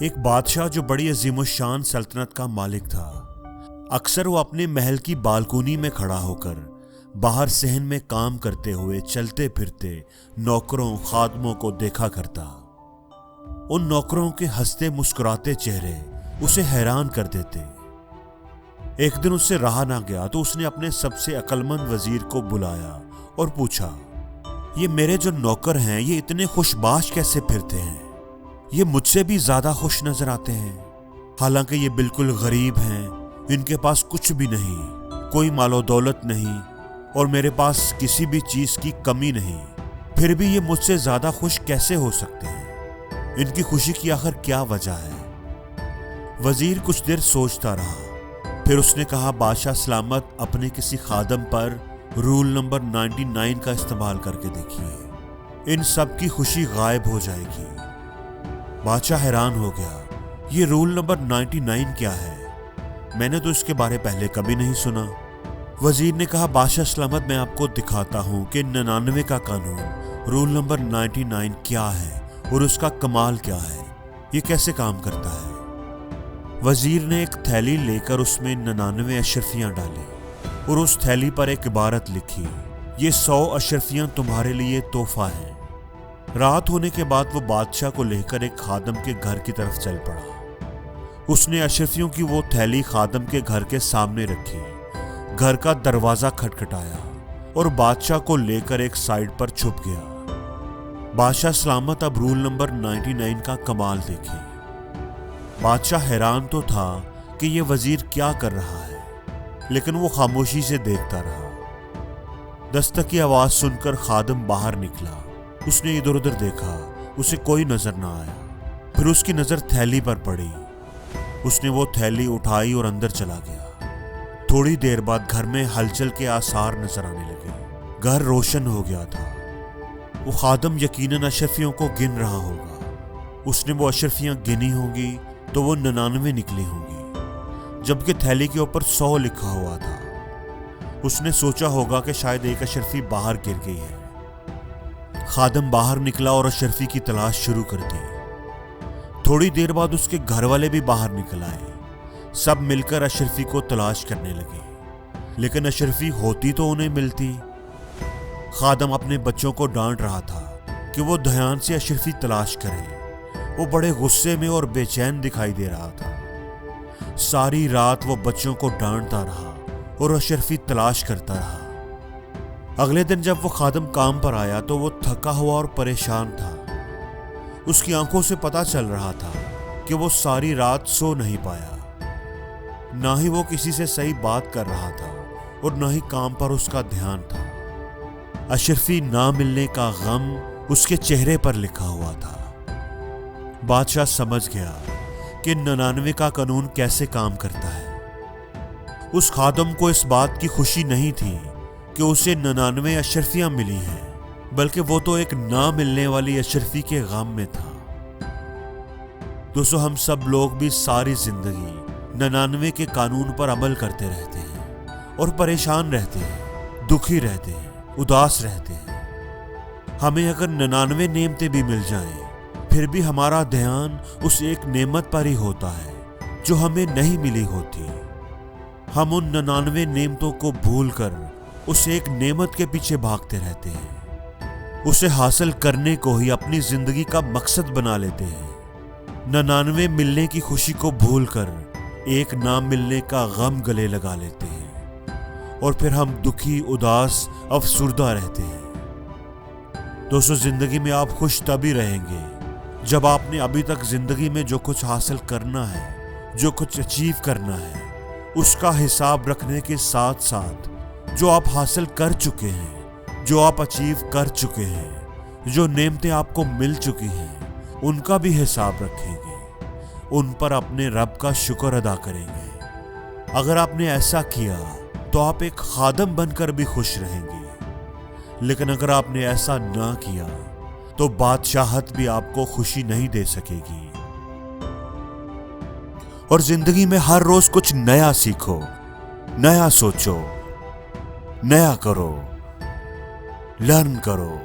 ایک بادشاہ جو بڑی عظیم الشان سلطنت کا مالک تھا، اکثر وہ اپنے محل کی بالکونی میں کھڑا ہو کر باہر صحن میں کام کرتے ہوئے چلتے پھرتے نوکروں خادموں کو دیکھا کرتا۔ ان نوکروں کے ہنستے مسکراتے چہرے اسے حیران کر دیتے۔ ایک دن اس سے رہا نہ گیا تو اس نے اپنے سب سے عقلمند وزیر کو بلایا اور پوچھا، یہ میرے جو نوکر ہیں یہ اتنے خوش باش کیسے پھرتے ہیں؟ یہ مجھ سے بھی زیادہ خوش نظر آتے ہیں، حالانکہ یہ بالکل غریب ہیں، ان کے پاس کچھ بھی نہیں، کوئی مال و دولت نہیں، اور میرے پاس کسی بھی چیز کی کمی نہیں، پھر بھی یہ مجھ سے زیادہ خوش کیسے ہو سکتے ہیں؟ ان کی خوشی کی آخر کیا وجہ ہے؟ وزیر کچھ دیر سوچتا رہا، پھر اس نے کہا، بادشاہ سلامت اپنے کسی خادم پر رول نمبر 99 کا استعمال کر کے دیکھیے، ان سب کی خوشی غائب ہو جائے گی۔ بادشاہ حیران ہو گیا، یہ رول نمبر 99 کیا ہے؟ میں نے تو اس کے بارے پہلے کبھی نہیں سنا۔ وزیر نے کہا، بادشاہ سلامت میں آپ کو دکھاتا ہوں کہ 99 کا قانون رول نمبر 99 کیا ہے اور اس کا کمال کیا ہے، یہ کیسے کام کرتا ہے۔ وزیر نے ایک تھیلی لے کر اس میں 99 اشرفیاں ڈالی اور اس تھیلی پر ایک عبارت لکھی، یہ 100 اشرفیاں تمہارے لیے تحفہ ہیں۔ رات ہونے کے بعد وہ بادشاہ کو لے کر ایک خادم کے گھر کی طرف چل پڑا۔ اس نے اشرفیوں کی وہ تھیلی خادم کے گھر کے سامنے رکھی، گھر کا دروازہ کھٹکھٹایا اور بادشاہ کو لے کر ایک سائیڈ پر چھپ گیا۔ بادشاہ سلامت اب رول نمبر 99 کا کمال دیکھے۔ بادشاہ حیران تو تھا کہ یہ وزیر کیا کر رہا ہے، لیکن وہ خاموشی سے دیکھتا رہا۔ دستک کی آواز سن کر خادم باہر نکلا۔ اس نے ادھر ادھر دیکھا، اسے کوئی نظر نہ آیا۔ پھر اس کی نظر تھیلی پر پڑی۔ اس نے وہ تھیلی اٹھائی اور اندر چلا گیا۔ تھوڑی دیر بعد گھر میں ہلچل کے آثار نظر آنے لگے۔ گھر روشن ہو گیا تھا۔ وہ خادم یقیناً اشرفیوں کو گن رہا ہوگا۔ اس نے وہ اشرفیاں گنی ہوں گی تو وہ 99 نکلی ہوں گی، جبکہ تھیلی کے اوپر 100 لکھا ہوا تھا۔ اس نے سوچا ہوگا کہ شاید ایک اشرفی باہر گر گئی ہے۔ خادم باہر نکلا اور اشرفی کی تلاش شروع کر دی۔ تھوڑی دیر بعد اس کے گھر والے بھی باہر نکل آئے۔ سب مل کر اشرفی کو تلاش کرنے لگے، لیکن اشرفی ہوتی تو انہیں ملتی۔ خادم اپنے بچوں کو ڈانٹ رہا تھا کہ وہ دھیان سے اشرفی تلاش کریں۔ وہ بڑے غصے میں اور بے چین دکھائی دے رہا تھا۔ ساری رات وہ بچوں کو ڈانٹتا رہا اور اشرفی تلاش کرتا رہا۔ اگلے دن جب وہ خادم کام پر آیا تو وہ تھکا ہوا اور پریشان تھا۔ اس کی آنکھوں سے پتہ چل رہا تھا کہ وہ ساری رات سو نہیں پایا۔ نہ ہی وہ کسی سے صحیح بات کر رہا تھا اور نہ ہی کام پر اس کا دھیان تھا۔ اشرفی نہ ملنے کا غم اس کے چہرے پر لکھا ہوا تھا۔ بادشاہ سمجھ گیا کہ 99 کا قانون کیسے کام کرتا ہے۔ اس خادم کو اس بات کی خوشی نہیں تھی کہ اسے 99 اشرفیاں ملی ہیں، بلکہ وہ تو ایک نہ ملنے والی اشرفی کے غم میں تھا۔ دوستو، ہم سب لوگ بھی ساری زندگی 99 کے قانون پر عمل کرتے رہتے ہیں اور پریشان رہتے ہیں، دکھی رہتے ہیں، اداس رہتے ہیں۔ ہمیں اگر 99 نعمتیں بھی مل جائیں، پھر بھی ہمارا دھیان اس ایک نعمت پر ہی ہوتا ہے جو ہمیں نہیں ملی ہوتی۔ ہم ان 99 نعمتوں کو بھول کر اس ایک نعمت کے پیچھے بھاگتے رہتے ہیں، اسے حاصل کرنے کو ہی اپنی زندگی کا مقصد بنا لیتے ہیں۔ 99 ملنے کی خوشی کو بھول کر ایک نہ ملنے کا غم گلے لگا لیتے ہیں، اور پھر ہم دکھی، اداس، افسردہ رہتے ہیں۔ دوستو، زندگی میں آپ خوش تبھی رہیں گے جب آپ نے ابھی تک زندگی میں جو کچھ حاصل کرنا ہے، جو کچھ اچیو کرنا ہے، اس کا حساب رکھنے کے ساتھ ساتھ جو آپ حاصل کر چکے ہیں، جو آپ اچیو کر چکے ہیں، جو نعمتیں آپ کو مل چکی ہیں، ان کا بھی حساب رکھیں گے، ان پر اپنے رب کا شکر ادا کریں گے۔ اگر آپ نے ایسا کیا تو آپ ایک خادم بن کر بھی خوش رہیں گے، لیکن اگر آپ نے ایسا نہ کیا تو بادشاہت بھی آپ کو خوشی نہیں دے سکے گی۔ اور زندگی میں ہر روز کچھ نیا سیکھو، نیا سوچو، نیا کرو، لرن کرو۔